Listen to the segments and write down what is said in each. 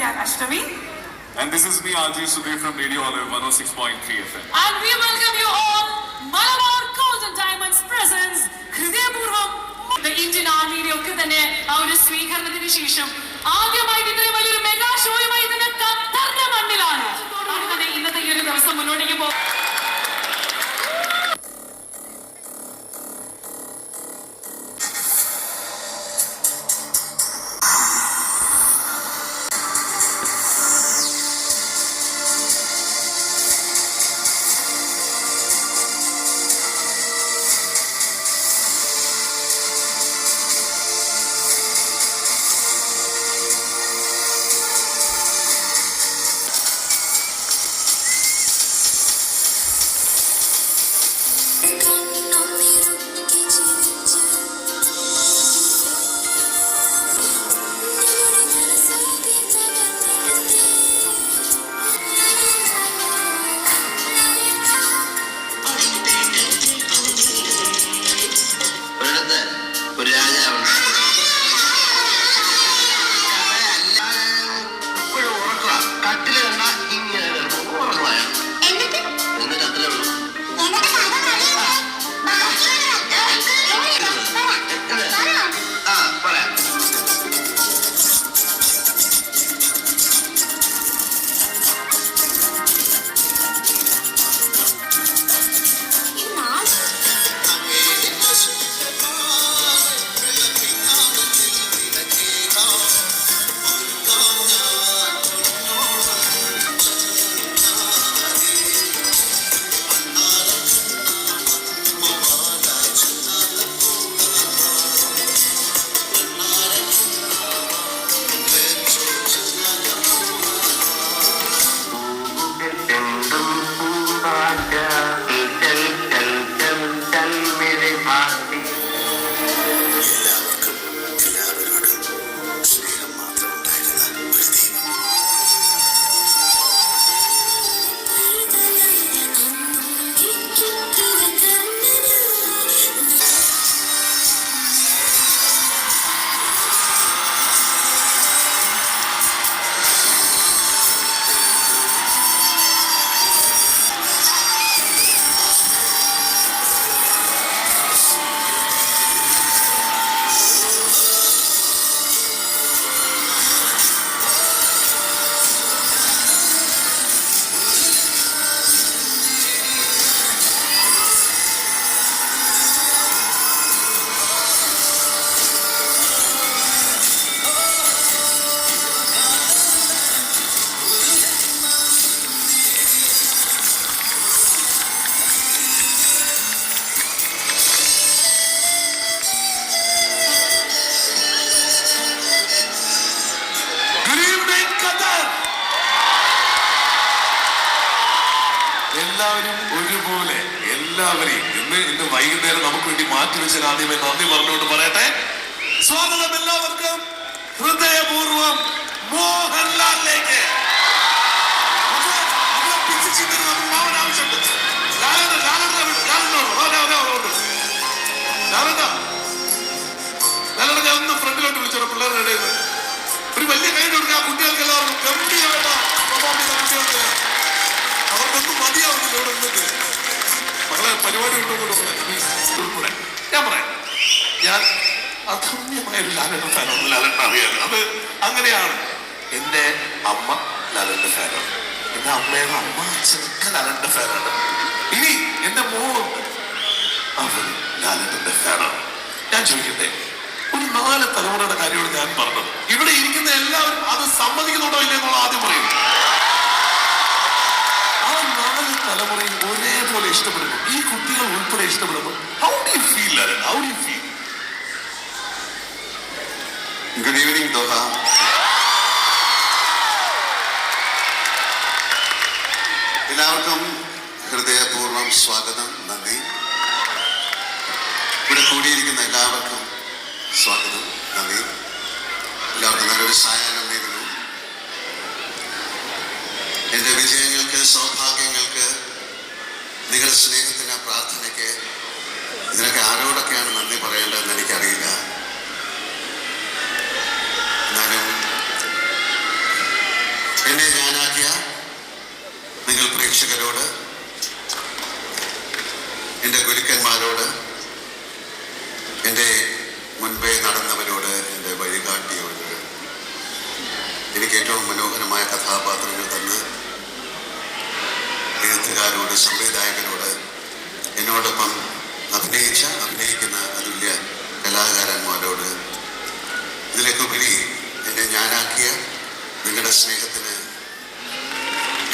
ഞാൻ അഷ്ടമി. And this is me, RJ Sudhir from Radio Olive 106.3 FM. And we welcome you all. Malabar Golden Diamonds presents ഹൃദയപൂർവ്വം. The Indian Army ഒക്കെ തന്നെ ആ ഒരു സ്വീകരണത്തിന് ശേഷം ആദ്യമായി ഇത്രയും വലിയൊരു മെഗാ ഷോയുമായി ഇതിന്റെ ഖത്തറിന്റെ മണ്ണിലാണ്. ഇന്നത്തെ ഈ ഒരു ദിവസം മുന്നോട്ടേക്ക് പോകും. എല്ലാവരും ഒരുപോലെ എല്ലാവരെയും ഇന്ന് വൈകുന്നേരം നമുക്ക് വേണ്ടി മാറ്റിവെച്ചാൽ ആദ്യമേ നന്ദി പറഞ്ഞുകൊണ്ട് പറയട്ടെ. സ്വാഗതം എല്ലാവർക്കും ഹൃദയപൂർവ്വം മോഹൻലാലിലേക്ക്. ഞാൻ ഒന്ന് ഫ്രണ്ടിലോട്ട് വിളിച്ചോ പിള്ളേരുടെ ഇടയിൽ ഒരു വലിയ കൈ കൊടുക്കുക. കുട്ടികൾക്ക് എല്ലാവർക്കും ഗംഭീരമായിട്ട് കുട്ടികൾക്ക് അവർക്കൊന്നും മതിയാവുന്നില്ല ഇവിടെ നിന്നിട്ട്. മകളെ പരിപാടി ഉൾപ്പെടെ ഞാൻ പറയാം, ഞാൻ അധമ്യമായൊരു ലാലന്റെ ഫാനാണ്. ലാലന്റെ അറിയാലോ, അത് അങ്ങനെയാണ്. എന്റെ അമ്മ ലാലന്റെ ഫാനാണ്, എന്റെ അമ്മയുടെ അമ്മ അച്ഛനൊക്കെ ലാലന്റെ ഫാനാണ്. ഇനി എന്റെ മോളുണ്ട്, അവൻ ലാലന്റെ ഫാനാണ്. ഞാൻ ചോദിക്കട്ടെ, ഒരു 4 തലമുറയുടെ കാര്യമാണ് ഞാൻ പറഞ്ഞത്. ഇവിടെ ഇരിക്കുന്ന എല്ലാവരും അത് സമ്മതിക്കുന്നുണ്ടോ ഇല്ലേ എന്നുള്ള ആദ്യം പറയും. ആ 4 തലമുറയും ഒരേപോലെ ഇഷ്ടപ്പെടുന്നു, ഈ കുട്ടികൾ ഉൾപ്പെടെ ഇഷ്ടപ്പെടുന്നു. How do you feel, Lalan? How do you feel? Good evening, Doha. എല്ലാവർക്കും ഹൃദയപൂർവ്വം സ്വാഗതം, നന്ദി. ഇവിടെ കൂടിയിരിക്കുന്ന എല്ലാവർക്കും സ്വാഗതം, നന്ദി. എല്ലാവർക്കും നല്ലൊരു സായാഹ്നം നേരുന്നു. എൻ്റെ വിജയങ്ങൾക്ക്, സൗഭാഗ്യങ്ങൾക്ക്, നിങ്ങളുടെ സ്നേഹത്തിന്, പ്രാർത്ഥനയ്ക്ക്, ഇതിനൊക്കെ ആരോടൊക്കെയാണ് നന്ദി പറയേണ്ടതെന്ന് എനിക്കറിയില്ല. എന്നാലും മനോഹരമായ കഥാപാത്രങ്ങൾ തന്ന് എഴുത്തുകാരോട്, സംവിധായകരോട്, എന്നോടൊപ്പം അഭിനയിക്കുന്ന അതുല്യ കലാകാരന്മാരോട്, ഇതിലേക്കുപരി എന്നെ ഞാനാക്കിയ നിങ്ങളുടെ സ്നേഹത്തിന്,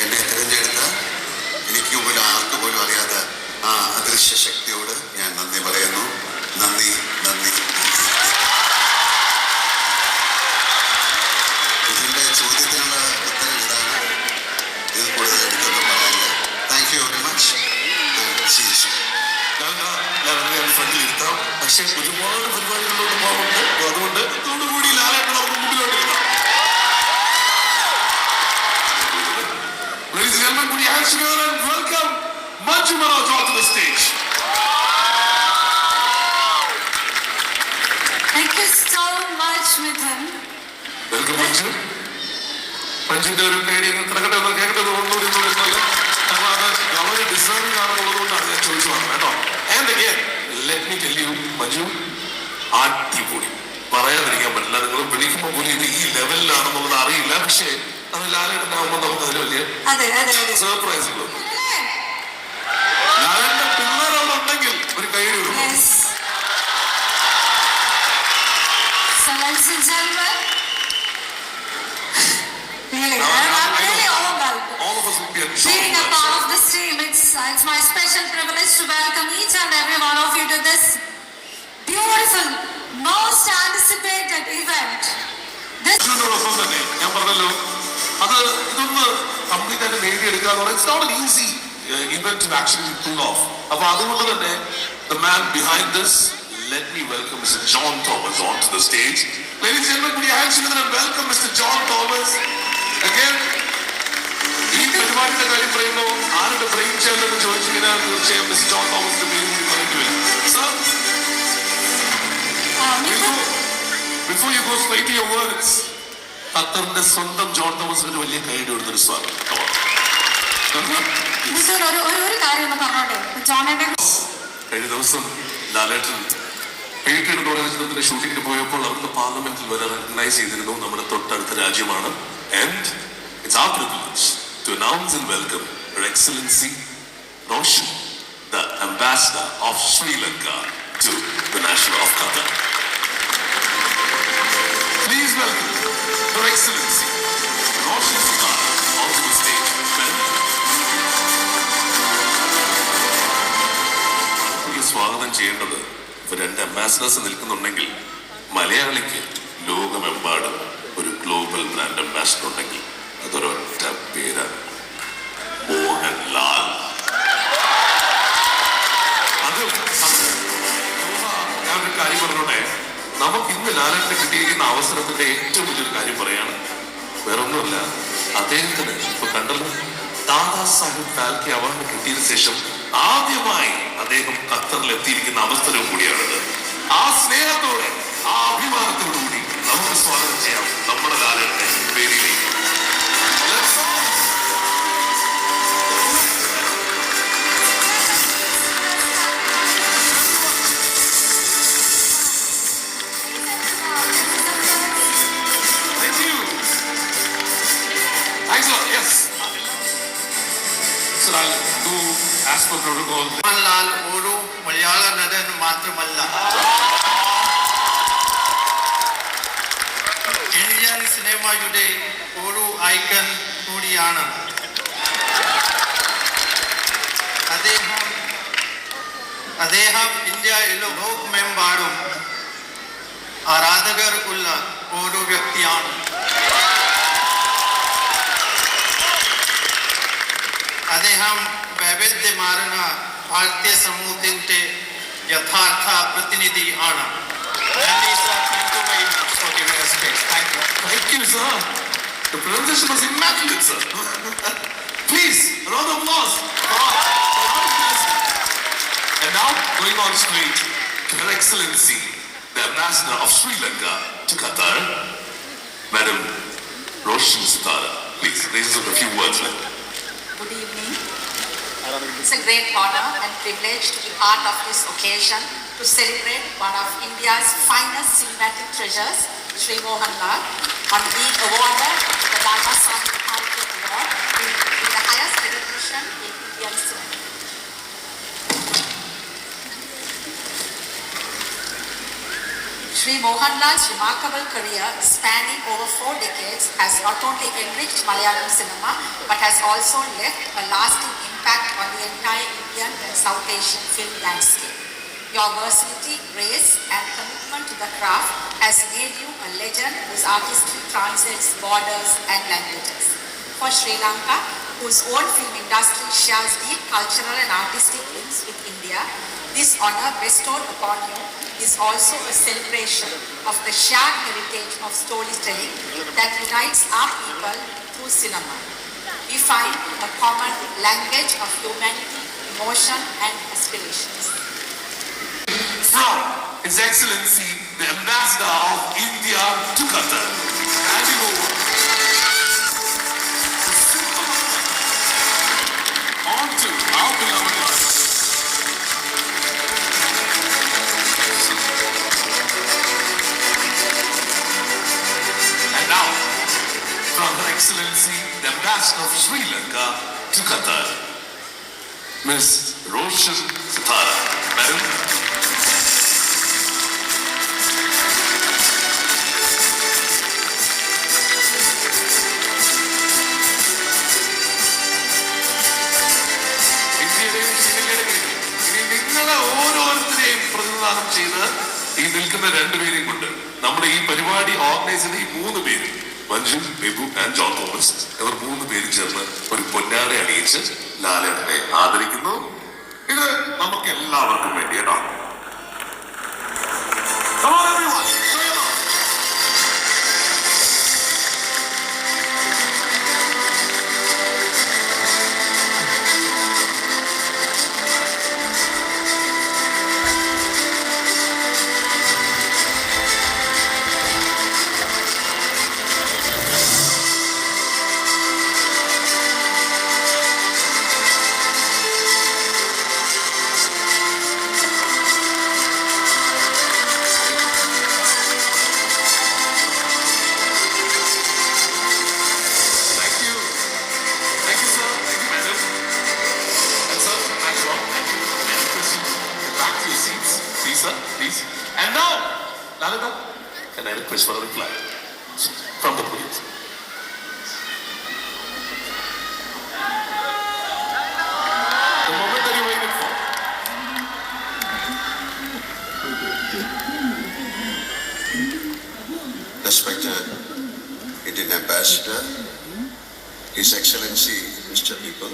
എന്നെ തിരഞ്ഞെടുത്ത എനിക്ക് പോലും ആർക്ക് പോലും അറിയാത്ത ആ അദൃശ്യ ശക്തിയോട് ഞാൻ നന്ദി പറയുന്നു. നന്ദി, നന്ദി. ഇതിൻ്റെ ചോദ്യത്തിനുള്ള ഉത്തരം ഇതാണ്. ഇത് കൂടുതൽ എടുത്തൊന്നും പറയാനില്ല. Thank you very much. ഞാൻ ഫ്രണ്ടിൽ ഇരുത്താം. പക്ഷെ ഒരുപാട് പരിപാടികളിലോട്ട് പോകുന്നുണ്ട്. അതുകൊണ്ട് ഇതോടുകൂടി ലാലേട്ടൻ നമുക്ക് മുമ്പിലോട്ട് ഇരുത്താം. Ladies and gentlemen, put your hands together and welcome Manju Manoj onto the stage. Thank you so much, Mithun. Welcome Manju. മഞ്ജുവിന്റെ ഒരു പേടി കേൾക്കട്ടെ ഒന്നുകൂടി കാരണം അത് വളരെ ഡിസേർവിംഗ് ആണെന്നുള്ളതുകൊണ്ടാണ് ഞാൻ ചോദിച്ചു വന്നത് കേട്ടോ. And again let me tell you, Manju അടിപൊളി, പറയാതിരിക്കാൻ പറ്റില്ല. നിങ്ങൾ വിളിക്കുമ്പോൾ പോലും ഇത് ഈ ലെവലിലാണെന്നുള്ളത് അറിയില്ല. പക്ഷേ അത് ലാലേട്ടനാകുമ്പോൾ നമുക്ക് അതിൽ വലിയ സർപ്രൈസ് ഉള്ളൂ. ലാലേട്ടന്റെ പിള്ളേരോടുണ്ടെങ്കിൽ ഒരു കൈയ്യടി കൊടുക്കും. Yes. So, ladies and gentlemen, really, I'm really overwhelmed. All of us will be at Being a part of this team, it's my special privilege to welcome each and every one of you to this beautiful, most anticipated event. This ോടൊപ്പം തന്നെ ഞാൻ പറഞ്ഞല്ലോ, അത് ഇതൊന്ന് complete ആയിട്ട് നേടിയെടുക്കുക എന്ന് പറയുന്നത് it's not an easy event to actually pull off. അപ്പൊ അതുകൊണ്ട് തന്നെ the man behind this, let me welcome Mr. John Thomas onto the stage. Ladies and gentlemen, put your hands together and welcome Mr. John Thomas. Again, ഈ പരിപാടിയുടെ കാര്യം പറയുമ്പോൾ ആരുടെ brain child എന്ന് ചോദിച്ചു കഴിഞ്ഞാൽ തീർച്ചയായും മിസ്റ്റർ ജോൺ തോമസിന്റെ പേര് കൂടി പറയേണ്ടി വരും. Sir, before you go straight to your words, ഖത്തറിന്റെ സ്വന്തം ജോൺ തോമസിന് വലിയ കൈയ്യടി കൊടുത്തൊരു സ്വാഗതം. Mithun, ഒരു കാര്യം ഒന്ന് പറഞ്ഞോട്ടെ. ജോണിന്റെ കഴിഞ്ഞ ദിവസം ലാലേട്ടൻ പേട്ടിയെടുത്തോടെ ഷൂട്ടിങ്ങിന് പോയപ്പോൾ അവിടുന്ന് പാർലമെന്റിൽ വരെ റെക്കഗ്നൈസ് ചെയ്തിരുന്നു. നമ്മുടെ തൊട്ടടുത്ത രാജ്യമാണ്. And it's our privilege to announce and welcome Her Excellency Roshan, the Ambassador of Sri Lanka to the Nation of Qatar. Please welcome Her Excellency Roshan Sutara onto the stage. സ്വാഗതം ചെയ്യേണ്ടത് ഇപ്പൊ 2 ambassadors നിൽക്കുന്നുണ്ടെങ്കിൽ മലയാളിക്ക് ലോകമെമ്പാടും ഒരു global brand ambassador ഉണ്ടെങ്കിൽ അതൊരൊറ്റ പേരാണ്, മോഹൻലാൽ. ഞാനൊരു കാര്യം പറഞ്ഞോട്ടെ, നമുക്ക് ഇന്ന് ലാലേട്ടന് കിട്ടിയിരിക്കുന്ന അവസരത്തിന്റെ ഏറ്റവും വലിയൊരു കാര്യം പറയാണ്. വേറൊന്നുമല്ല, അദ്ദേഹത്തിന് ഇപ്പൊ കണ്ടല്ലോ, ദാദാ സാഹിബ് ഫാൽക്കെ അവാർഡ് കിട്ടിയതിനു ശേഷം ആദ്യമായി അദ്ദേഹം ഖത്തറിൽ എത്തിയിരിക്കുന്ന അവസരവും കൂടിയാണിത്. ആ സ്നേഹത്തോടെ, ആ അഭിമാനത്തോടു കൂടി നമുക്ക് സ്വാഗതം ചെയ്യാം നമ്മുടെ ലാലേട്ടനെ വേദിയിലേക്ക്. മോഹൻലാൽ ഒരു മലയാള നടൻ മാത്രമല്ല, ഇന്ത്യൻ സിനിമയുടെ ഒരു ഐക്കൺ കൂടിയാണ്. അദ്ദേഹം ഇന്ത്യയിലും ലോകമെമ്പാടും ആരാധകർ ഉള്ള ഒരു വ്യക്തിയാണ്. അദ്ദേഹം വൈവിധ്യമാർന്ന ഭാരതീയ സമൂഹത്തിന്റെ യഥാർത്ഥ പ്രതിനിധി ആണ്. നന്ദി sir. Thank you very much for giving us space. Thank you. Thank you, sir. The presentation was immaculate, sir. Please, a round of applause. And now, going on straight to Her Excellency, the Ambassador of Sri Lanka to Qatar, Madam Roshan Sutara. Please, raise us a few words. Good evening. It's a great honor and privilege to be part of this occasion to celebrate one of India's finest cinematic treasures, Sri Mohan Lal, on being awarded the Dada Sahib Phalke Award in the highest recognition in Indian cinema. Sri Mohanlal's remarkable career spanning over 4 decades has not only enriched Malayalam cinema but has also left a lasting impact on the entire Indian and South Asian film landscape. Your versatility, grace and commitment to the craft has made you a legend whose artistry transcends borders and languages. For Sri Lanka, whose own film industry shares deep cultural and artistic links with India, this honor bestowed upon you is also a celebration of the shared heritage of storytelling that unites our people through cinema. We find a common language of humanity, emotion and aspirations. From His Excellency, the Ambassador of India to Qatar, handing over the simple on to our beloved life. And now, from Her Excellency, the Ambassador of Sri Lanka to Qatar, Ms. Roshan Sitara. Madam. ഓരോരുത്തരെയും പ്രതിനിധാനം ചെയ്ത് ഈ നിൽക്കുന്ന രണ്ടുപേരെയും കൊണ്ട് നമ്മുടെ ഈ പരിപാടി ഓർഗനൈസ് ചെയ്ത ഈ 3 പേര് Manju, Bibu and John Thomas ഇവർ 3 പേരും ചേർന്ന് ഒരു പൊന്നാട അണിയിച്ച് ലാലേട്ടനെ ആദരിക്കുന്നു. ഇത് നമുക്ക് എല്ലാവർക്കും വേണ്ടിയിട്ടാണ്. Please. And now, Lalita, can I request for a reply from the police? The moment that you waited for. Respected Indian Ambassador, His Excellency Mr. People,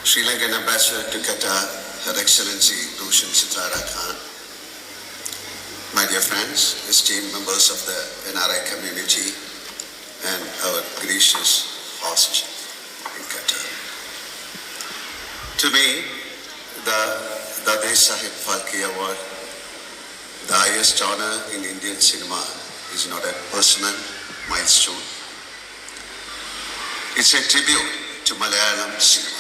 Sri Lankan Ambassador to Qatar, Her Excellency Roshan Sitara Khan, my dear friends, esteemed members of the NRI community, and our gracious host in Qatar. To me, the Dada Sahib Phalke Award, the highest honor in Indian cinema, is not a personal milestone. It's a tribute to Malayalam cinema.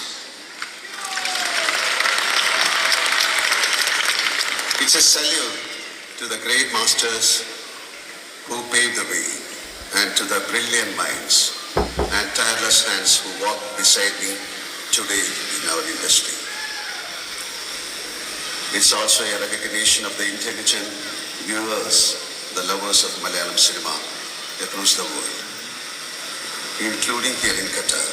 It's a salute to the great masters who paved the way and to the brilliant minds and tireless hands who walk beside me today in our industry. It's also a recognition of the intelligent viewers, the lovers of Malayalam cinema across the world, including here in Qatar,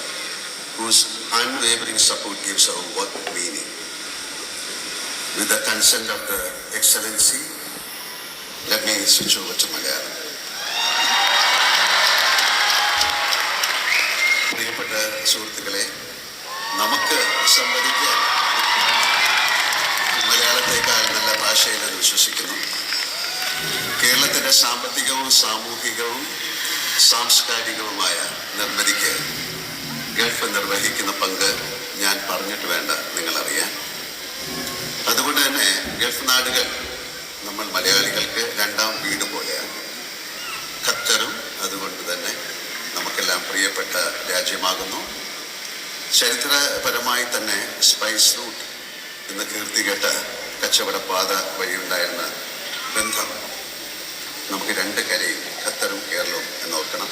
whose unwavering support gives our work meaning. With the consent of the Excellency, let me switch over to Malayalam. പ്രിയപ്പെട്ട സുഹൃത്തുക്കളെ, നമുക്ക് സംവദിക്കാൻ മലയാളത്തേക്കാൾ നല്ല ഭാഷയിലെന്ന് വിശ്വസിക്കുന്നു. കേരളത്തിൻ്റെ സാമ്പത്തികവും സാമൂഹികവും സാംസ്കാരികവുമായ നിർമ്മിതിക്ക് ഗൾഫ് നിർവഹിക്കുന്ന പങ്ക് ഞാൻ പറഞ്ഞിട്ട് വേണ്ട, നിങ്ങളറിയാൻ. അതുകൊണ്ട് തന്നെ ഗൾഫ് നാടുകൾ നമ്മൾ മലയാളികൾക്ക് 2ാം വീട് പോലെയാണ്. ഖത്തറും അതുകൊണ്ട് തന്നെ നമുക്കെല്ലാം പ്രിയപ്പെട്ട രാജ്യമാകുന്നു. ചരിത്രപരമായി തന്നെ സ്പൈസ് റൂട്ട് എന്ന് കീർത്തി കേട്ട കച്ചവടപാത വഴിയുണ്ടായിരുന്ന ബന്ധം നമുക്ക് രണ്ട് കരയും ഖത്തറും കേരളവും എന്നോർക്കണം.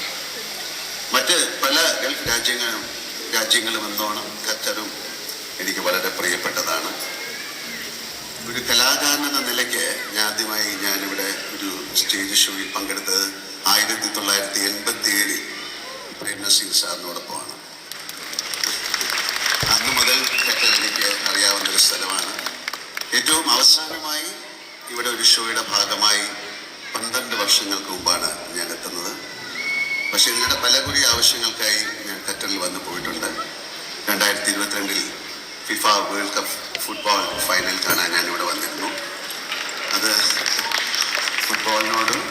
മറ്റ് പല ഗൾഫ് രാജ്യങ്ങളും എന്നോണം ഖത്തറും എനിക്ക് വളരെ പ്രിയപ്പെട്ടതാണ്. ഒരു കലാകാരൻ എന്ന നിലയ്ക്ക് ആദ്യമായി ഞാനിവിടെ ഒരു സ്റ്റേജ് ഷോയിൽ പങ്കെടുത്തത് 1987 പ്രേം നസീർ സാറിനോടൊപ്പമാണ്. അന്ന് മുതൽ ഖത്തർ എനിക്ക് അറിയാവുന്നൊരു സ്ഥലമാണ്. ഏറ്റവും അവസാനമായി ഇവിടെ ഒരു ഷോയുടെ ഭാഗമായി 12 വർഷങ്ങൾക്ക് മുമ്പാണ് ഞാൻ എത്തുന്നത്. പക്ഷേ ഇതിനിടെ പല കൂടി ആവശ്യങ്ങൾക്കായി ഞാൻ ഖത്തറിൽ വന്നു പോയിട്ടുണ്ട്. 2022 FIFA world cup football final കാണാൻ ഞാനിവിടെ വന്നിരുന്നു. അത് ഫുട്ബോളിനോടും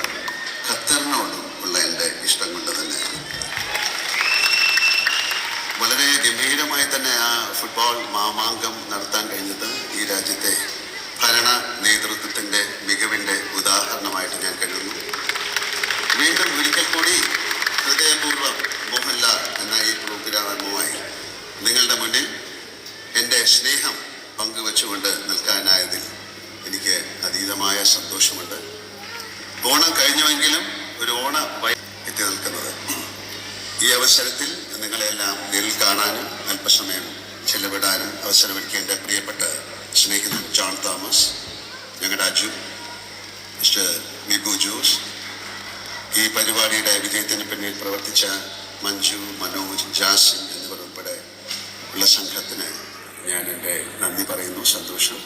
ഖത്തറിനോടും ഉള്ള എൻ്റെ ഇഷ്ടം കൊണ്ട് തന്നെയാണ്. വളരെ ഗംഭീരമായി തന്നെ ആ ഫുട്ബോൾ മാമാങ്കം നടത്താൻ കഴിഞ്ഞത് ഈ രാജ്യത്തെ ഭരണ നേതൃത്വത്തിൻ്റെ മികവിൻ്റെ ഉദാഹരണമായിട്ട് ഞാൻ കരുതുന്നു. വീണ്ടും ഒരിക്കൽ കൂടി ഹൃദയപൂർവ്വം മോഹൻലാൽ എന്ന ഈ പ്രോഗ്രാമുമായി നിങ്ങളുടെ മുന്നിൽ എൻ്റെ സ്നേഹം പങ്കുവെച്ചുകൊണ്ട് നിൽക്കാനായതിൽ എനിക്ക് അതീതമായ സന്തോഷമുണ്ട്. ഓണം കഴിഞ്ഞുവെങ്കിലും ഒരു എത്തി നിൽക്കുന്നത്. ഈ അവസരത്തിൽ നിങ്ങളെല്ലാം നേരിൽ കാണാനും അല്പസമയം ചെലവിടാനും അവസരമൊരുക്കിയ എൻ്റെ പ്രിയപ്പെട്ട സ്നേഹിതൻ ജോൺ തോമസ്, ഞങ്ങളുടെ അജു, മിസ്റ്റർ മിബു ജോസ്, ഈ പരിപാടിയുടെ വിജയത്തിന് പിന്നിൽ പ്രവർത്തിച്ച മഞ്ജു, മനോജ്, ജാസിൻ എന്നിവർ ഉൾപ്പെടെ ഉള്ള സംഘത്തിന് ഞാൻ എൻ്റെ നന്ദി പറയുന്നു. സന്തോഷം.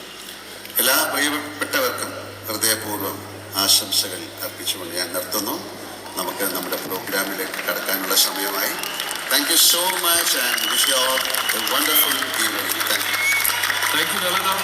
എല്ലാ പ്രിയപ്പെട്ടവർക്കും ഹൃദയപൂർവ്വം ആശംസകൾ അർപ്പിച്ചുകൊണ്ട് ഞാൻ നിർത്തുന്നു. നമുക്ക് നമ്മുടെ പ്രോഗ്രാമിലേക്ക് കടക്കാനുള്ള സമയമായി. Thank you so much and wish you all a wonderful evening. Thank you. Thank you, Nalanda.